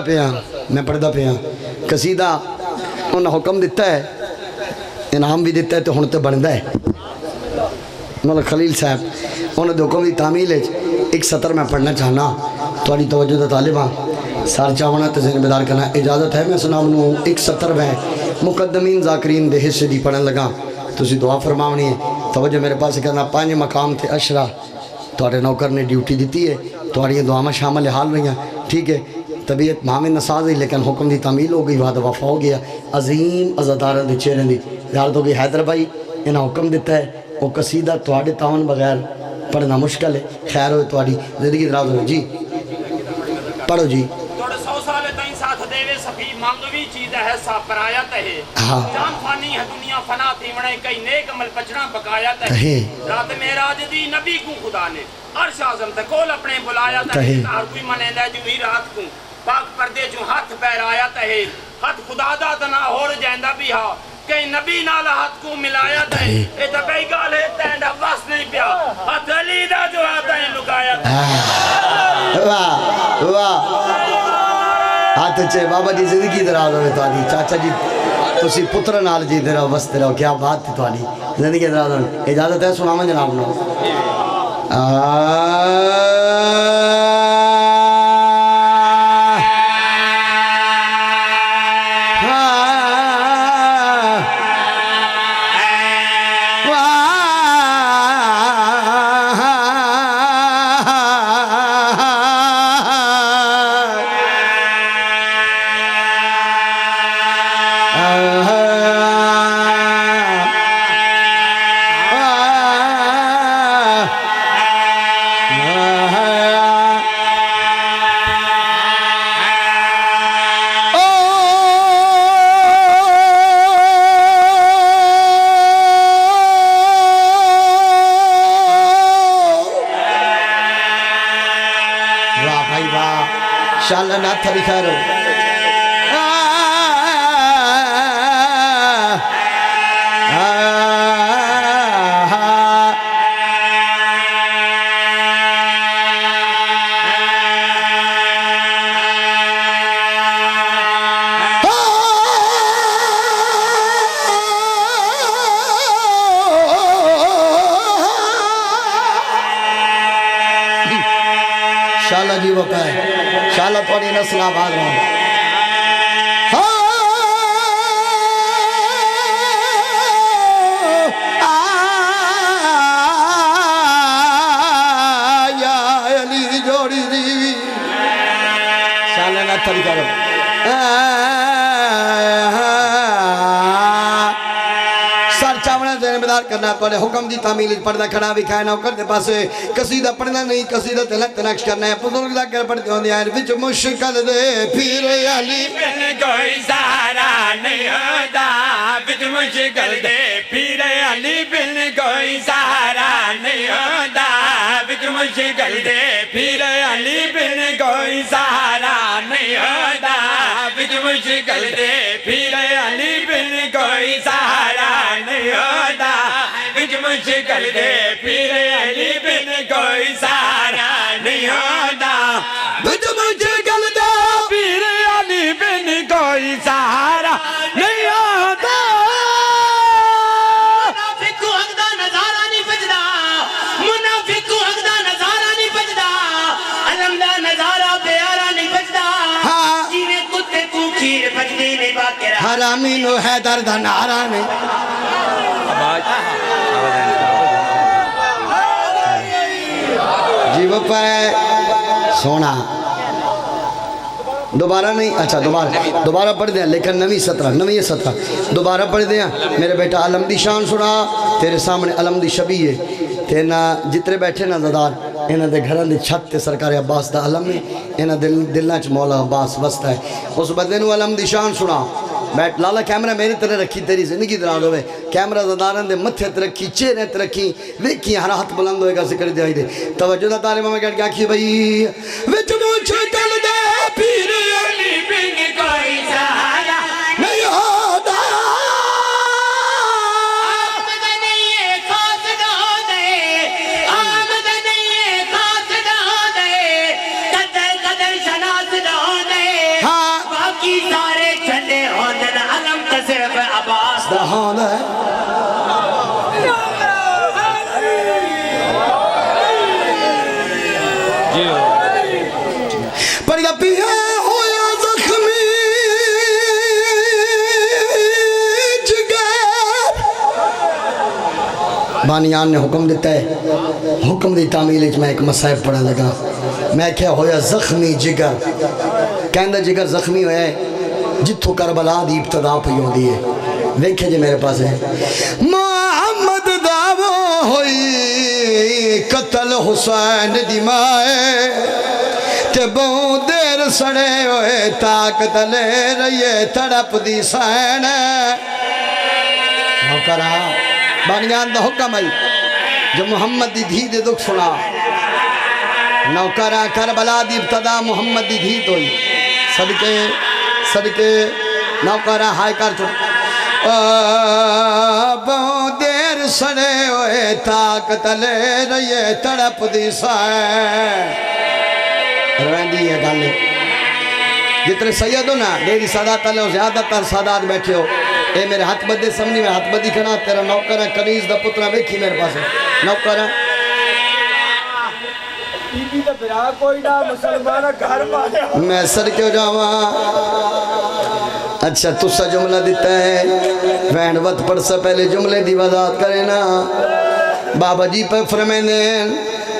پیا میں پڑھدا پیا قصیدہ انہاں حکم دیتا ہے انعام بھی دیتا ہے تو ہن تے بندا ہے ملک خلیل صاحب انہوں نے حکم دی تعمیل ہے ایک سطر میں پڑھنا چاہنا تھوڑی توجہ دا طالبہ سار چاہنا تے ذہن بیدار کرنا اجازت ہے میں سناؤں ایک سطر میں مقدمین ذاکرین دے حصے دی پڑھن لگا تو اسی دعا فرماونی ہے توجہ میرے پاس کرنا 5 مقام تھے اشرا تھوڑے نوکر نے ڈیوٹی دیتی ہے تھوڑی دعا میں شامل حال رہی ہیں ٹھیک ہے طبیعت معامل نساز ہے لیکن حکم دی تعمیل ہو گئی وعدہ وفا ہو گیا عظیم عزادارن دی چہرے دی یاد ہو گئی حیدر بھائی انہاں حکم دیتا ہے وہ قصیدہ تھوڑے تعاون بغیر پڑھنا مشکل ہے خیر ہوئے تھوڑی زندگی دراز ہوئے جی پڑھو جی توڑے 100 سال تائیں ساتھ دیوے سفی مانگوی چیز ہے سا پرایت ہے جان فانی ہے دنیا فنا تیونے کئی نیک عمل پچنا بقایت ہے رات میراج دی نبی کو خدا نے عرش اعظم تے کول اپنے بلایا تے ہر کوئی منے دے جو ہی رات کو پاک پردے جو ہاتھ پیر آیا تے ہاتھ خدا دا تنا ہور جیندا بھی ہا کہ نبی نال ہاتھ کو ملایا تے اے تے کئی گال ہے تینڈا بس نہیں پیا ہاتھ علی دا جو ہاتھ ہے لگایا تے واہ واہ ہاتھ چے بابا جی زندگی دراز ہوئے تھوڑی چاچا جی تسی پتر نال جی دراؤ بستے رہو کیا بات تھی تھوڑی زندگی دراز ہوئے اجازت ہے سناما جناب نو شاءاللہ نہ تھری خیر ہو شاءاللہ جی وقت ہے شاءاللہ تھوڑی نسل آباد رہا یا علی جوڑی دیوی شاءاللہ نہ تھری کرو سر چاونا ذہن بیدار کرنا پڑے حکم دی تعمیل پردہ کھڑا بھی کھائے نہ کرتے پاسے قصیدہ پڑھنا نہیں قصیدہ تلک تنکش کرنا ہے بزرگ دا کر پڑھتے ہوندے ہیں وچ مشکل دے پھر علی بن کوئی سارا نہیں ہوتا وچ مشکل دے پھر علی بن کوئی سارا نہیں ہوتا وچ مشکل دے پھر علی بن کوئی سارا نہیں ہوتا وچ مشکل دے پھر علی بن کوئی سارا نہیں ہوتا وچ مشکل دے پھر علی بن کوئی سارا نہیں ہوتا وچ مشکل دے پھر علی بن کوئی سارا نہیں ہوتا منافق کو حق دا نظارہ نہیں بجدا منافق کو حق دا نظارہ نہیں بجدا علم دا نظارہ پیارا نہیں بجدا جیویں کتے کو کھیر بجدی نہیں باقی رہا حرامی نو حیدر دا نعرہ نے جی وہ پائے سونا دوبارہ نہیں اچھا دوبارہ پڑھ دیں لیکن نوی سترہ دوبارہ پڑھ دیں میرے بیٹا علم دی شان سنا تیرے سامنے علم دی شبی ہے تینا جتنے بیٹھے نا زدار انہاں دے گھران دی چھت تے سرکار عباس دا علم ہے انہاں دلنا چ مولا عباس وسط ہے اس بدلے نو علم دی شان سنا بیٹھ لالا کیمرہ میری طرح رکھی تیری زندگی دراز ہوئے کیمرہ زدارن دے متھے ترکھی چہرے ترکھی ویکھی ہر ہاتھ بلند ہوئے گا ذکر دے دے توجہ دا تعلیم میں کہہ کی بھئی وچ مجھے کل دے پیر علی بن کوئی سارا نہیں ہوتا بانیان نے حکم دیتا ہے، حکم دی تعمیل میں ایک مسائب پڑھا لگا، میں کیا ہویا زخمی جگر، کہندہ جگر زخمی ہویا ہے جتھو کربلا دی ابتدا پہ یوں دیئے، دیکھیں جی میرے پاس ہے، محمد دعوو ہوئی قتل حسین دی مائے تے بہوں دیر سڑے ہوئے طاقت لے رہیے تڑپ دی سین نوکرہ بانیان دا حکم آئی جو محمد دی دھی دے دکھ سنا نوکرہ کربلا دی ابتدا محمد دی دھی توئی صدقے نوکرہ ہائے کر چھوڑ بہوں دیر سڑے ہوئے طاقت لے رہیے تڑپ دی سائن رویندی ہے گالے جتنے سید ہو نا دیری سادات اللہ زیادہ تر سادات بیٹھے ہو اے میرے ہاتھ بدے سمنی میں ہاتھ بدی کھنا تیرا نوکرہ کنیز دا پترہ بیکھی میرے پاس ہے نوکرہ بی دا برا کوئی نہ مسلمانہ گھر مانے میں سر کیوں جاواں اچھا تو سا جملہ دیتا ہے وین وقت پڑھ سا پہلے جملے دی وضاحت کرے نا بابا جی پہ فرمینے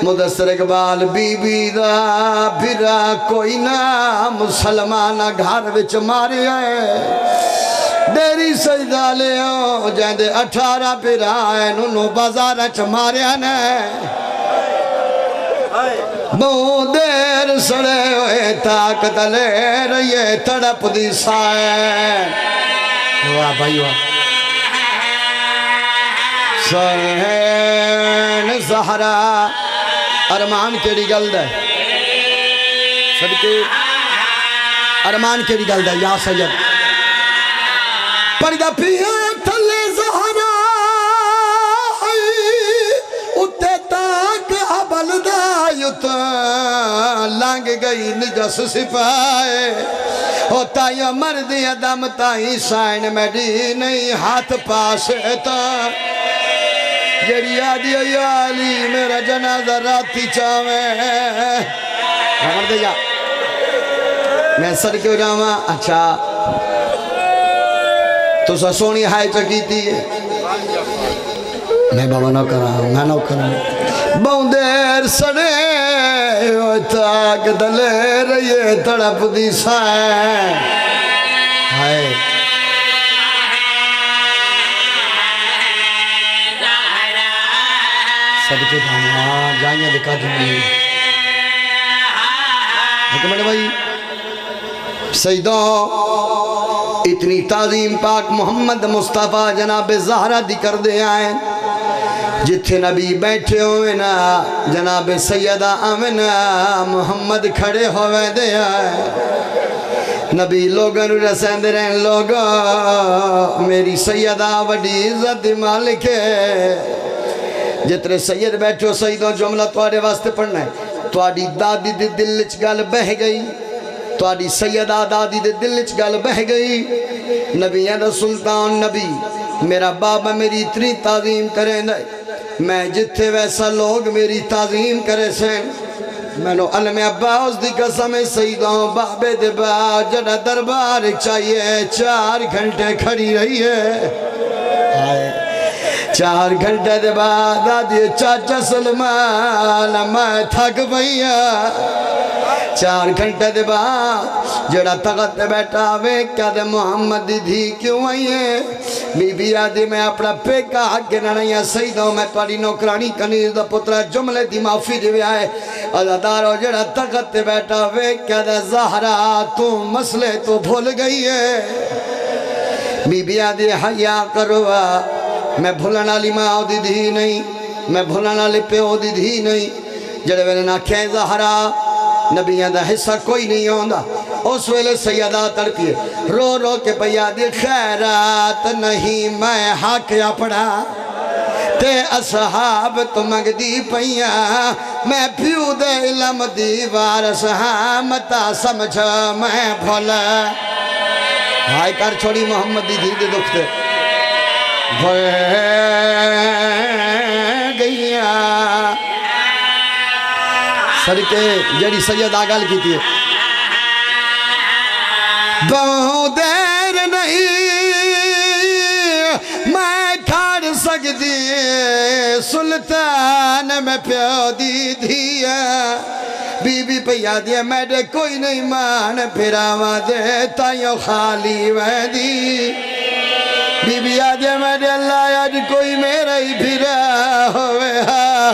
مدثر اقبال بی بی دا بھرا کوئی نہ مسلمانہ گھر وچ ماری ہے دیری سجدہ لے ہو جائندے 18 بھرا ہے نونو بازارہ چ ماریا نے بہوں دیر سڑے ہوئے طاقت لے رہیے تڑپ دی سائن واہ بھائی واہ سہین زہرا ارمان کیڑی گلد ہے صدقے ارمان کیڑی گلد ہے یا سید پردہ پیا تھلے زہرا اتے تاک بلدہ یتا لانگ گئی نجس سپائے ہوتا یا مردی ادم تائی سائن میڈی نہیں ہاتھ پاسے تا جڑی آدھی یا علی میرا جنازہ راتی چاویں رمر دے جا میں سر کیوں جاواں اچھا تو سا سونی ہائے چکی تھی میں بابا نہ کراں میں نہ کراں بہوں دیر سڑے تاک دلے رہیے تڑپ دی سائن ہائے صدقے دھاما جائیں دکھا جمعی حکمت بھائی سیدوں اتنی تعظیم پاک محمد مصطفیٰ جناب زہرہ دی کر دے آئیں جتھے نبی بیٹھے ہوئے نا جناب سیدہ آمنہ محمد کھڑے ہوئے دے آئے نبی لوگوں رسین دے رہے لوگوں میری سیدہ وڈی عزت مالک ہے جتنے سید بیٹھے ہو سیدوں جملہ توارے واسطے پڑھنا ہے تواری دادی دے دل چ گل بہ گئی تواری سیدہ دادی دے دل چ گل بہ گئی نبی ہے سلطان نبی میرا بابا میری اتنی تعظیم کریں دے میں جتھے ویسا لوگ میری تعظیم کرے سین میں نو علم عباس دی قسم سیدوں بابے دے با جڑا دربار چاہیے 4 گھنٹے کھڑی رہی ہے 4 گھنٹے دے بعد آدھی چاچا سلمان میں تھک بھئیا 4 گھنٹے دے بعد جڑا تغت بیٹھا ہوئے کیا دے محمد دی کیوں آئی ہے بی بی آدھی میں اپنا پیکا حق گنایا سیدوں میں تواری نوکرانی کنیز دا پترہ جملے دی معافی جو آئے عزادارو جڑا تغت بیٹھا ہوئے کیا دے زہرہ تو مسئلے تو بھول گئی ہے بی بی آدھی حیاء کروا میں بھولنا لی ماں دی دھی نہیں میں بھولنا لی پیو دی دھی نہیں جڑے ویلے نہ کھیں زہرہ نبیان دا حصہ کوئی نہیں ہوندہ اس ویلے سیدہ تڑپیے رو رو کے پیا دی خیرات نہیں میں حق اپڑا تے اصحاب تو مگ دی پیا میں پیو دے علم دیوار سہامتا سمجھ میں بھولا ہائے کر چھوڑی محمد دی دھی دکھتے گئیا صدقے جڑی سید آگال کی تھی بہوں دیر نہیں میں کھاڑ سکتی سلطان میں پیو دی دیا بی بی پیا دیا میرے کوئی نہیں مان پھراواں دے تائیوں خالی ویدی بی بی آدیا میرے اللہ آج کوئی میرا ہی پھرا ہوئے ہاں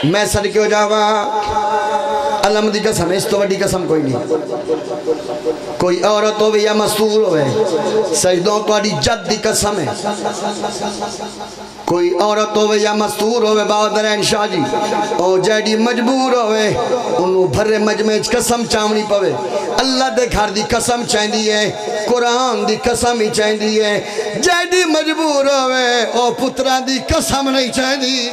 میں سڑ کے ہو جاواں علم دی قسم اس تو بڑی قسم کوئی نہیں کوئی عورت ہوئے یا مستور ہوئے سجدوں تو آڑی جد دی قسم ہے کوئی عورت ہوئے یا مستور ہوئے بہادر شاہ جی او جیڑی مجبور ہوئے انہوں بھرے مجمع قسم چاونی پوے اللہ دے گھر دی قسم چاہندی ہے قرآن دی قسم ہی چاہندی ہے جیڑی مجبور ہوئے او پتران دی قسم نہیں چاہندی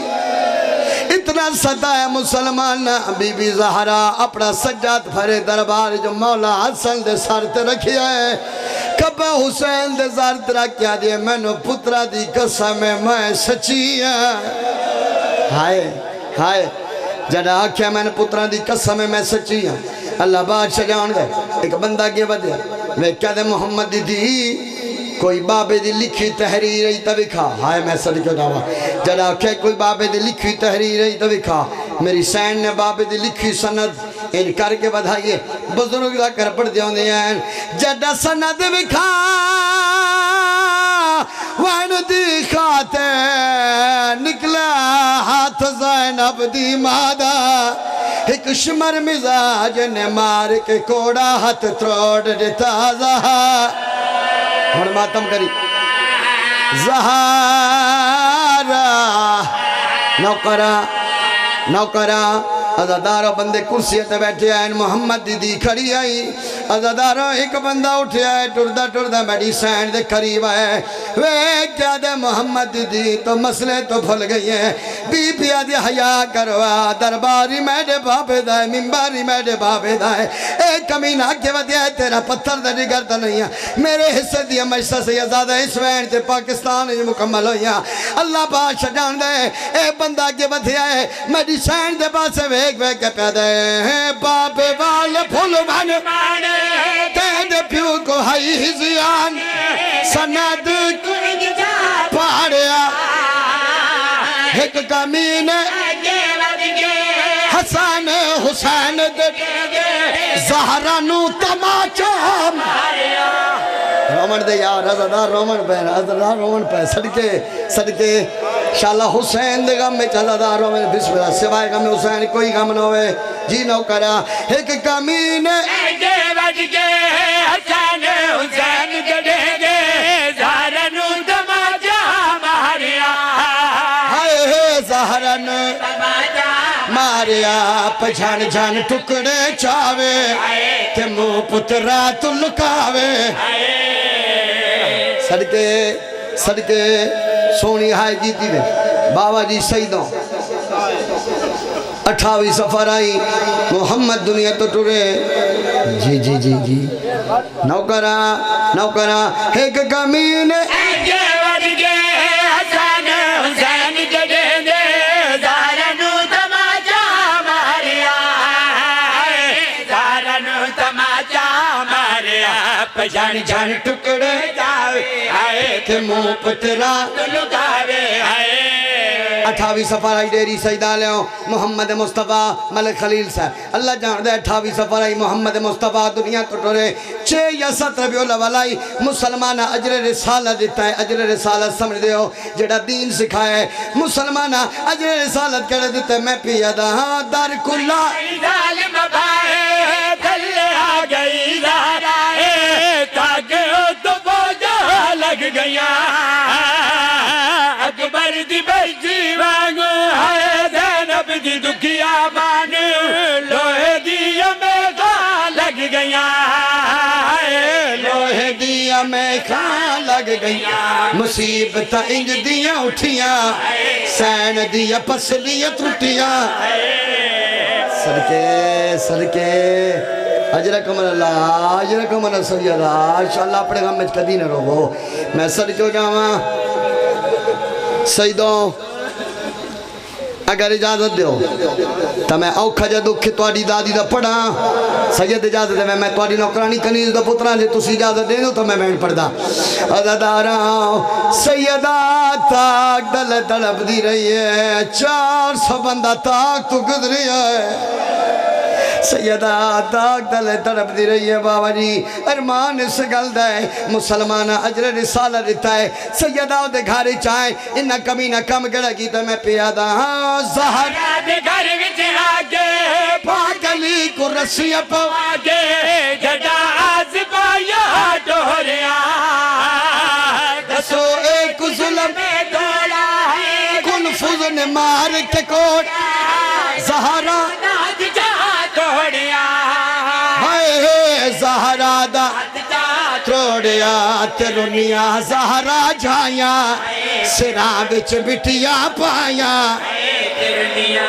اتنا صدا ہے مسلمان بی بی زہرا اپنا سجاد بھرے دربار جو مولا حسن دے سارت رکھیا ہے کبا حسین دے زارت رکھیا دے میں نو پترہ دی قسم میں سچی ہے ہائے جڑا آکھیا میں نے پترہ دی قسم میں سچی ہے اللہ بادشاہ جان دے ایک بندہ کے بدیا میں کیا دے محمد دی کوئی بابے دی لکھی تحریر ہی تو بکھا ہائے میں صدقہ جاوا جڑا کہ کوئی بابے دی لکھی تحریر ہی تو بکھا میری سین نے بابے دی لکھی سند ان کر کے بدھائیے بزرگ دا کر پڑھ دیوں دے ہیں جڑا سند بکھا وین دی خاتے نکلا ہاتھ زینب دی مادہ ایک شمر مزاج نے مار کے کوڑا ہاتھ تروڑ دیتا زہا اور ماتم کری زہارا نوکرہ عزادارو بندے کرسیت بیٹھے آئیں محمد دی کھڑی آئی عزادارو ایک بندہ اٹھے آئے ٹردہ میری سین دے قریب آئے وے کیا دے محمد دی تو مسئلے تو بھول گئی ہیں بی پیا دے حیاء کروا درباری میڈے بابے دائے ممباری میڈے بابے دائے ایک کمینہ کے ودیا ہے تیرا پتھر دے نگرتا نہیں ہے میرے حصے دیا مجلسہ سے زیادہ اس وین تے پاکستان ہی مکمل ہوئی ہیں اللہ بادشاہ جان دے ایک بندہ کے ودیا ہے میری سین دے بات سے ویک کے پیدا ہے بابے والے پھول مانے تیندے پیو کو ہائی ہزیان سند پاڑیا ایک کمین حسن حسین زہرانو تماچا رومن دے یار عزدار رومن پہ صدقے شاءاللہ حسین دے غم میں عزدار رومن بسم اللہ سوائے غم حسین کوئی غم نہ ہوئے جی نو کرا ایک کمین حسین جڑے گے زہرانو تماچا ماریا ہائے زہرانو ماریا پچھان جان ٹکڑے چاوے تے مو پترا تو لکاوے صدقے سونی ہائے جیتی دے بابا جی سیدوں 28 سفر آئی محمد دنیا تو ٹرے جی نوکرہ ایک کمین جان جان ٹکڑے جاوے آئے تھے منہ پترا لگاوے آئے 28 سفر آئی ڈیری سیدہ لیوں محمد مصطفیٰ ملک خلیل صاحب اللہ جان دے 28 سفر آئی محمد مصطفیٰ دنیا تو ٹورے 6 یا 7 ربیع الاول آئی مسلمانہ اجر رسالہ دیتا ہے اجر رسالہ سمجھ دے ہو جڑا دین سکھایا ہے مسلمانہ اجر رسالت کر دیتا ہے میں پیدا ہاں در کلا ظالم بائے دل آ گئی زہرائے تاکہ تو بوجہ لگ گیا اکبر دی بیجی وانگو ہے زینب دی دکھیا بانو لوہے دیا میں کھان لگ گیا لوہے دیا میں کھان لگ گیا مصیبت انج دیا اٹھیاں سین دیا پسلیاں ٹوٹیاں صدقے اجرکم اللہ سیدہ انشاءاللہ اپنے غم میں کدی نہ روو میں صدقے ہو جاواں سیدوں اگر اجازت دیو تو میں اوکھا جا دکھ توڑی دادی دا پڑھا سید اجازت ہے میں توڑی نوکرانی کنیز دا پتران جے تسی اجازت دے دو تو میں بین پڑھ دا عزدارا سیدہ تاک دل تڑپ دی رہی ہے 400 بندہ تاک تو گزری ہے سیدہ تاک دل تڑپ دی رہی ہے بابا جی ارمان اس گل دائے مسلمانہ اجر رسالہ دیتا ہے سیدہ دے گھارے چاہیں انہا کمی نہ کم گڑا کی تو میں پیادا ہاں زہرہ دے گھر وچ آگے پاگلی کو رسی پا آگے جڑا آز بایا ڈوریا دسو ایک ظلم دوڑا ہے کن فضن مار کے کوڑ زہرہ زہرہ دا توڑیا ترونیا زہرہ جایا سرا بچ بٹیا پایا ترونیا